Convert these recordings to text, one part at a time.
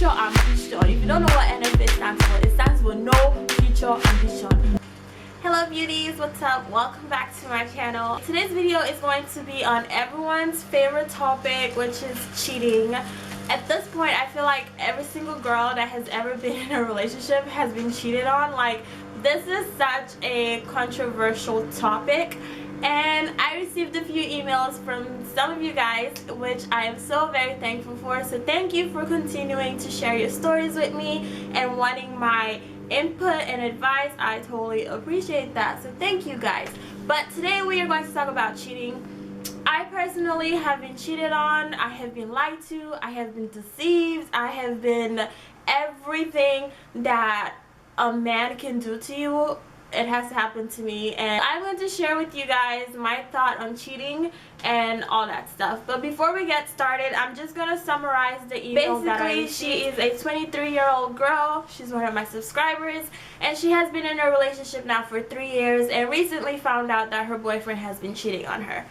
future ambition. If you don't know what NFA stands for, it stands for no future ambition. Hello beauties, what's up? Welcome back to my channel. Today's video is going to be on everyone's favorite topic, which is cheating. At this point, I feel like every single girl that has ever been in a relationship has been cheated on. Like, this is such a controversial topic, and I received a few emails from some of you guys, which I am so very thankful for. So thank you for continuing to share your stories with me and wanting my input and advice. I totally appreciate that, so thank you guys. But today we are going to talk about cheating. I personally have been cheated on, I have been lied to, I have been deceived, I have been everything that a man can do to you. It has happened to me, and I'm going to share with you guys my thought on cheating and all that stuff. But before we get started, I'm just going to summarize the email that I received. She is a 23-year-old girl. She's one of my subscribers, and she has been in a relationship now for 3 years and recently found out that her boyfriend has been cheating on her.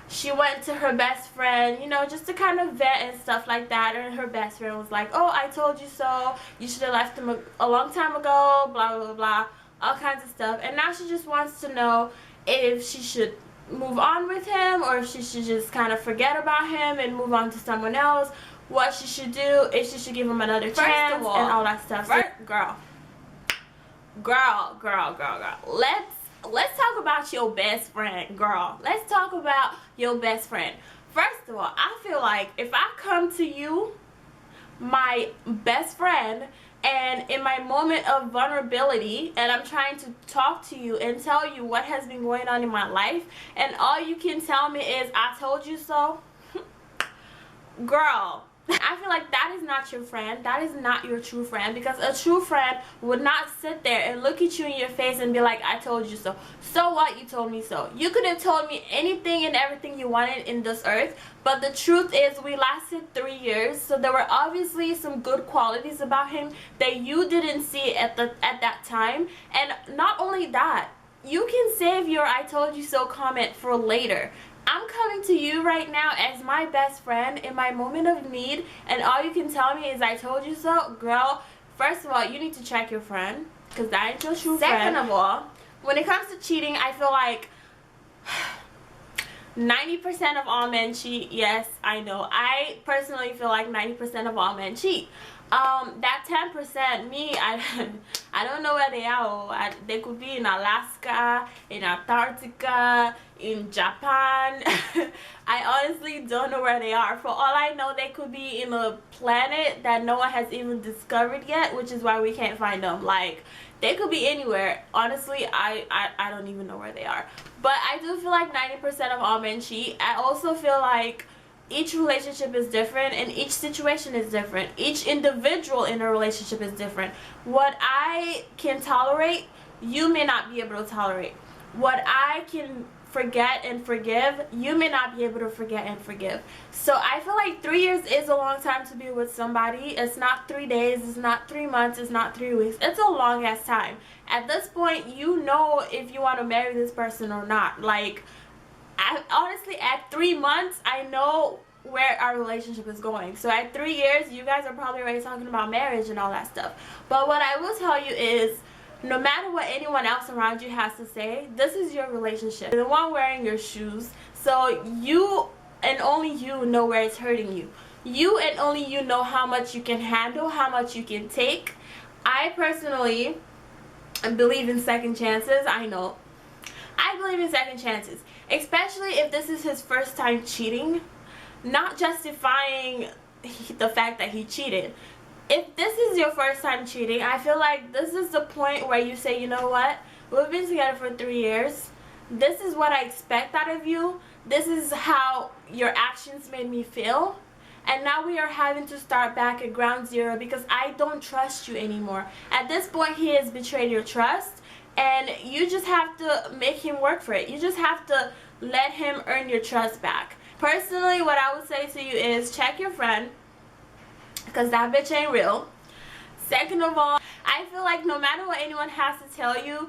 She went to her best friend, you know, just to kind of vet and stuff like that, and her best friend was like, oh, I told you so, you should have left him a long time ago, blah blah blah, all kinds of stuff. And now she just wants to know if she should move on with him or if she should just kind of forget about him and move on to someone else, what she should do, if she should give him another chance, and all that stuff. So, girl, let's talk about your best friend, girl. Let's talk about your best friend. First of all, I feel like if I come to you, my best friend, and in my moment of vulnerability, and I'm trying to talk to you and tell you what has been going on in my life, and all you can tell me is, I told you so, girl, I feel like that is not your friend. That is not your true friend, because a true friend would not sit there and look at you in your face and be like, I told you so. So what? You told me so. You could have told me anything and everything you wanted in this earth, but the truth is we lasted 3 years, so there were obviously some good qualities about him that you didn't see at that time. And not only that, you can save your I told you so comment for later. I'm coming to you right now as my best friend in my moment of need, and all you can tell me is I told you so. Girl, first of all, you need to check your friend, because that ain't your true friend. Second of all, when it comes to cheating, I feel like 90% of all men cheat. Yes, I know. I personally feel like 90% of all men cheat. That 10%, me, I don't know where they are. They could be in Alaska, in Antarctica, in Japan. I honestly don't know where they are. For all I know, they could be in a planet that no one has even discovered yet, which is why we can't find them. Like, they could be anywhere. Honestly, I don't even know where they are. But I do feel like 90% of all men cheat. I also feel like each relationship is different and each situation is different. Each individual in a relationship is different. What I can tolerate, you may not be able to tolerate. What I can forget and forgive, you may not be able to forget and forgive. So I feel like 3 years is a long time to be with somebody. It's not 3 days, it's not 3 months, it's not 3 weeks. It's a long ass time. At this point, you know if you want to marry this person or not. Like, honestly, at 3 months, I know where our relationship is going. So at 3 years, you guys are probably already talking about marriage and all that stuff. But what I will tell you is, no matter what anyone else around you has to say, this is your relationship. The one wearing your shoes. So you and only you know where it's hurting you. You and only you know how much you can handle, how much you can take. I personally believe in second chances. I know. I believe in second chances. Especially if this is his first time cheating. Not justifying the fact that he cheated. If this is your first time cheating, I feel like this is the point where you say, you know what, we've been together for 3 years. This is what I expect out of you. This is how your actions made me feel. And now we are having to start back at ground zero because I don't trust you anymore. At this point, he has betrayed your trust, and you just have to make him work for it. You just have to let him earn your trust back. Personally, what I would say to you is check your friend, because that bitch ain't real. Second of all, I feel like no matter what anyone has to tell you,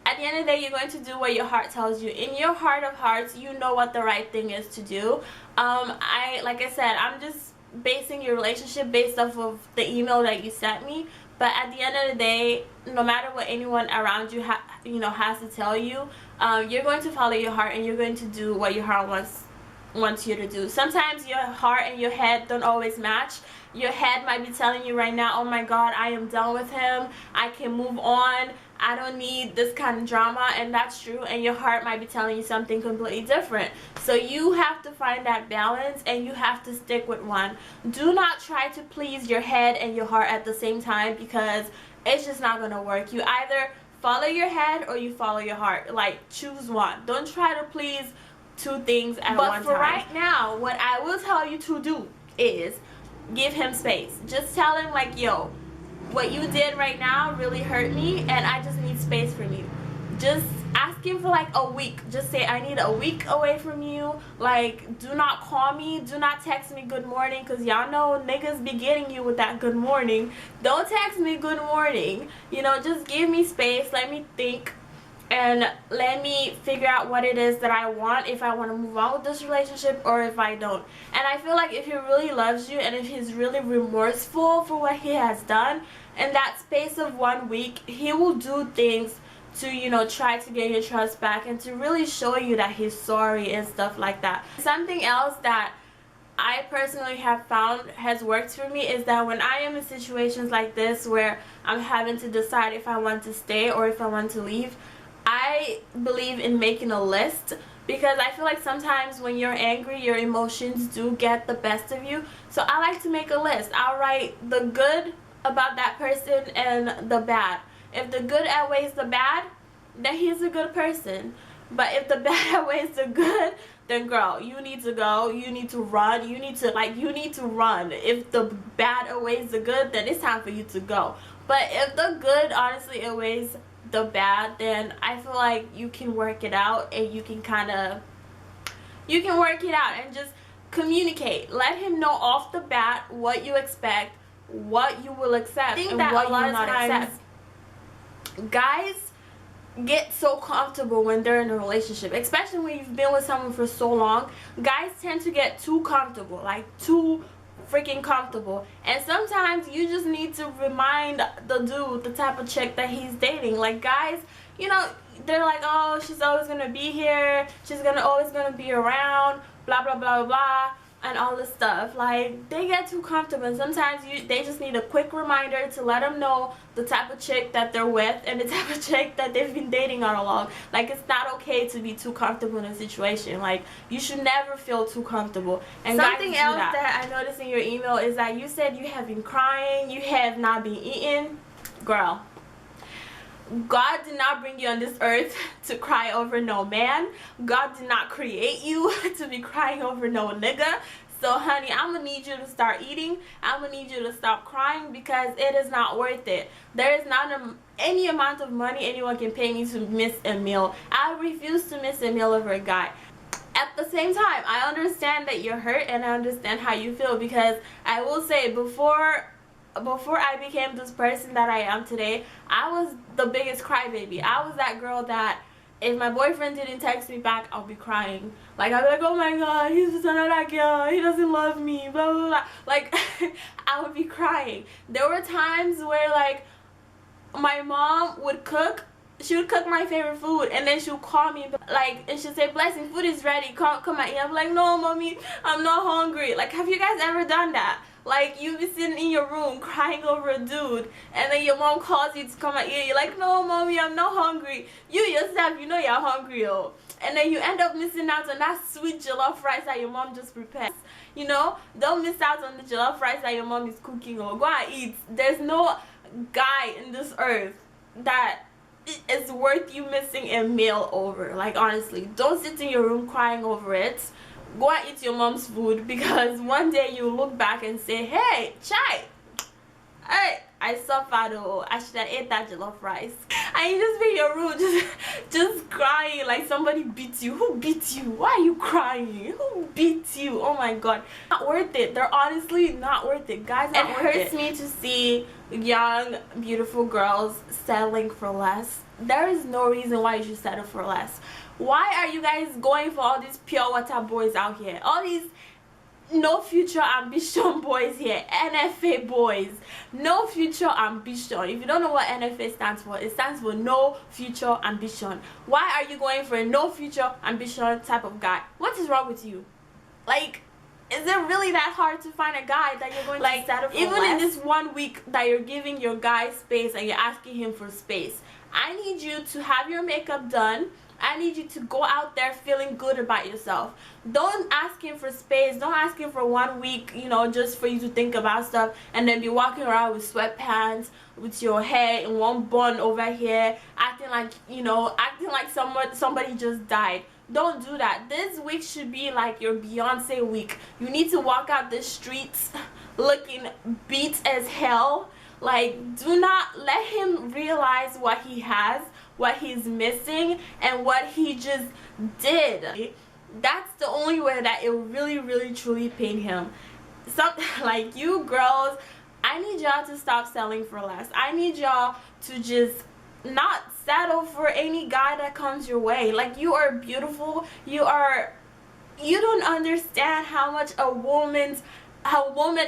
at the end of the day, you're going to do what your heart tells you. In your heart of hearts, you know what the right thing is to do. Like I said, I'm just basing your relationship based off of the email that you sent me, but at the end of the day, no matter what anyone around you has to tell you, you're going to follow your heart and you're going to do what your heart wants you to do. Sometimes your heart and your head don't always match. Your head might be telling you right now, oh my god, I am done with him, I can move on, I don't need this kind of drama, and that's true. And your heart might be telling you something completely different. So you have to find that balance, and you have to stick with one. Do not try to please your head and your heart at the same time, because it's just not gonna work. You either follow your head or you follow your heart. Like, choose one. Don't try to please two things at one time. But for right now, what I will tell you to do is give him space. Just tell him, like, yo, what you did right now really hurt me, and I just need space from you. Just ask him for like a week. Just say, I need a week away from you. Like, do not call me, do not text me good morning, because y'all know niggas be getting you with that good morning. Don't text me good morning. You know, just give me space, let me think, and let me figure out what it is that I want, if I want to move on with this relationship or if I don't. And I feel like if he really loves you and if he's really remorseful for what he has done, in that space of 1 week, he will do things to, you know, try to get your trust back and to really show you that he's sorry and stuff like that. Something else that I personally have found has worked for me is that when I am in situations like this where I'm having to decide if I want to stay or if I want to leave, I believe in making a list, because I feel like sometimes when you're angry, your emotions do get the best of you. So I like to make a list. I'll write the good about that person and the bad. If the good outweighs the bad, then he's a good person. But if the bad outweighs the good, then girl, you need to go, you need to run, you need to run. If the bad outweighs the good, then it's time for you to go. But if the good honestly outweighs the bad, then I feel like you can work it out, and you can work it out and just communicate. Let him know off the bat what you expect, what you will accept, and what you will not accept. Guys get so comfortable when they're in a relationship, especially when you've been with someone for so long. Guys tend to get too comfortable, like too freaking comfortable, and sometimes you just need to remind the dude the type of chick that he's dating. Like, guys, you know, they're like, oh, she's always gonna be here, she's always gonna be around, blah blah blah blah blah, and all this stuff. Like, they get too comfortable, and sometimes they just need a quick reminder to let them know the type of chick that they're with and the type of chick that they've been dating all along. Like, it's not okay to be too comfortable in a situation. Like, you should never feel too comfortable. And something else that I noticed in your email is that you said you have been crying, you have not been eating. Girl, God did not bring you on this earth to cry over no man. God did not create you to be crying over no nigga. So honey, I'm gonna need you to start eating. I'm gonna need you to stop crying, because it is not worth it. There is not any amount of money anyone can pay me to miss a meal. I refuse to miss a meal over a guy. At the same time, I understand that you're hurt, and I understand how you feel, because I will say, before I became this person that I am today, I was the biggest crybaby. I was that girl that if my boyfriend didn't text me back, I'll be crying. Like, I'll be like, oh my god, he's just another girl, he doesn't love me, blah blah blah. Like, I would be crying. There were times where, like, my mom would cook. She would cook my favorite food, and then she would call me, like, and she'd say, Blessing, food is ready, come at me. I'm like, no mommy, I'm not hungry. Like, have you guys ever done that? Like, you be sitting in your room crying over a dude, and then your mom calls you to come and eat. You're like, no mommy, I'm not hungry. You yourself, you know you're hungry, oh. And then you end up missing out on that sweet jollof rice that your mom just prepared. You know, don't miss out on the jollof rice that your mom is cooking, or go and eat. There's no guy in this earth that it's worth you missing a meal over. Like, honestly, don't sit in your room crying over it. Go and eat your mom's food, because one day you look back and say, hey, chai, hey, I suffered, oh, I should have ate that jollof rice. And you just be in your room just crying like somebody beat you. Who beat you? Why are you crying? Who beat you? Oh my god. Not worth it. They're honestly not worth it. Guys, it hurts me to see young, beautiful girls settling for less. There is no reason why you should settle for less. Why are you guys going for all these pure water boys out here? All these no future ambition boys here. NFA boys, no future ambition. If you don't know what NFA stands for, it stands for no future ambition. Why are you going for a no future ambition type of guy? What is wrong with you? Like, is it really that hard to find a guy that you're going to settle for? Even in this 1 week that you're giving your guy space and you're asking him for space, I need you to have your makeup done. I need you to go out there feeling good about yourself. Don't ask him for space. Don't ask him for 1 week, you know, just for you to think about stuff and then be walking around with sweatpants, with your hair in one bun over here, acting like, you know, acting like somebody just died. Don't do that. This week should be like your Beyonce week. You need to walk out the streets looking beat as hell. Like, do not let him realize what he has, what he's missing, and what he just did. That's the only way that it will really, really, truly pain him. Like, you girls, I need y'all to stop settling for less. I need y'all to just not settle for any guy that comes your way. Like, you are beautiful. You don't understand how much a woman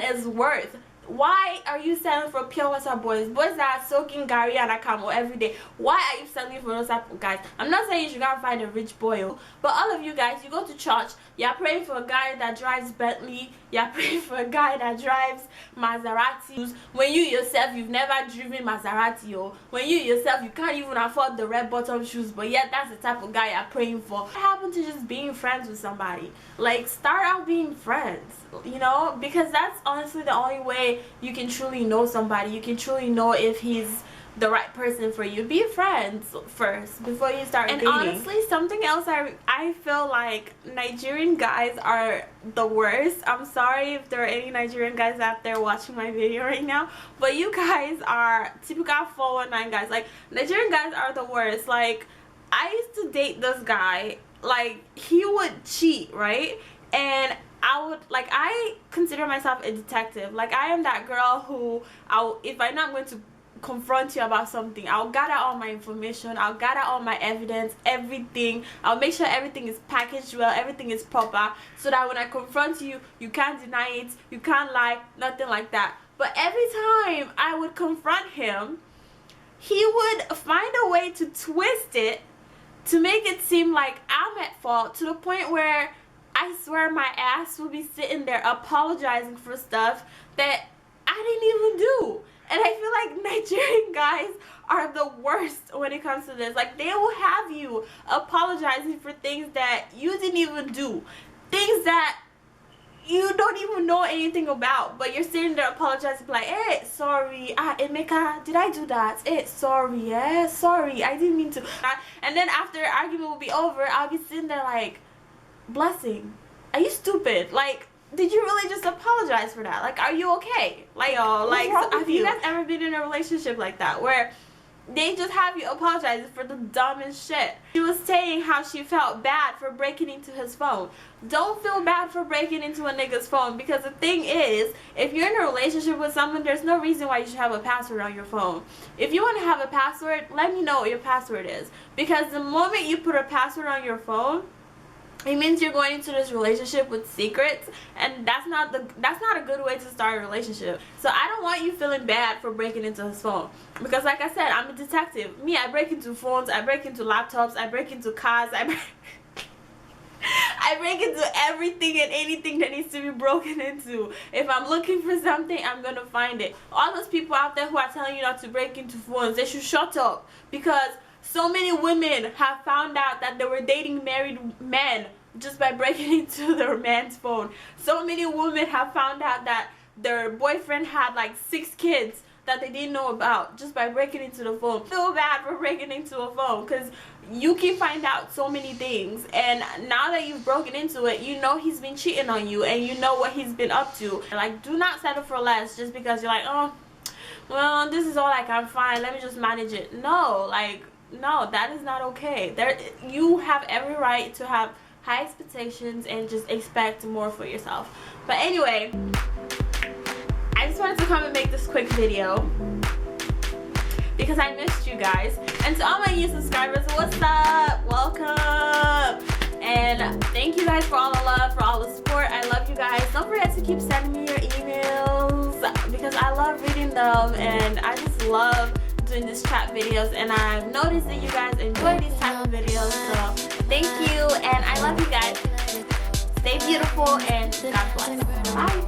is worth. Why are you settling for pure water boys that are soaking Gary and Akamo every day? Why are you settling for those type of guys? I'm not saying you should go and find a rich boy, but all of you guys, you go to church, you're praying for a guy that drives Bentley, you're praying for a guy that drives Maserati, when you yourself, you've never driven Maserati, or when you yourself, you can't even afford the red bottom shoes, but yet that's the type of guy you're praying for. What happened to just being friends with somebody? Like, start out being friends, you know, because that's honestly the only way you can truly know somebody. You can truly know if he's the right person for you. Be friends first before you start dating. And honestly, something else I feel like Nigerian guys are the worst. I'm sorry if there are any Nigerian guys out there watching my video right now, but you guys are typical 419 guys. Like, Nigerian guys are the worst. Like, I used to date this guy. Like, he would cheat, right? And I consider myself a detective. Like, I am that girl who, if I'm not going to confront you about something, I'll gather all my information, I'll gather all my evidence, everything. I'll make sure everything is packaged well, everything is proper, so that when I confront you, you can't deny it, you can't lie, nothing like that. But every time I would confront him, he would find a way to twist it to make it seem like I'm at fault, to the point where I swear my ass will be sitting there apologizing for stuff that I didn't even do. And I feel like Nigerian guys are the worst when it comes to this. Like, they will have you apologizing for things that you didn't even do. Things that you don't even know anything about. But you're sitting there apologizing like, hey, sorry, Emeka, did I do that? Hey, sorry, sorry, I didn't mean to. And then after the argument will be over, I'll be sitting there like, Blessing, are you stupid? Like, did you really just apologize for that? Like, are you okay? Like, have you guys ever been in a relationship like that where they just have you apologizing for the dumbest shit? She was saying how she felt bad for breaking into his phone. Don't feel bad for breaking into a nigga's phone, because the thing is, if you're in a relationship with someone, there's no reason why you should have a password on your phone. If you want to have a password, let me know what your password is, because the moment you put a password on your phone, it means you're going into this relationship with secrets, and that's not a good way to start a relationship. So I don't want you feeling bad for breaking into his phone, because like I said, I'm a detective. Me, I break into phones, I break into laptops, I break into cars, I break into everything and anything that needs to be broken into. If I'm looking for something, I'm gonna find it. All those people out there who are telling you not to break into phones, they should shut up, because so many women have found out that they were dating married men just by breaking into their man's phone. So many women have found out that their boyfriend had like 6 kids that they didn't know about just by breaking into the phone. Feel bad for breaking into a phone, because you can find out so many things, and now that you've broken into it, you know he's been cheating on you and you know what he's been up to. Like, do not settle for less just because you're like, oh, well, this is all I can find, let me just manage it. No, like, no, that is not okay. You have every right to have high expectations and just expect more for yourself. But anyway, I just wanted to come and make this quick video because I missed you guys. And to all my new subscribers, what's up? Welcome. And thank you guys for all the love, for all the support. I love you guys. Don't forget to keep sending me your emails because I love reading them and I just love doing these chat videos, and I've noticed that you guys enjoy these type of videos, so thank you, and I love you guys. Stay beautiful and God bless. Bye.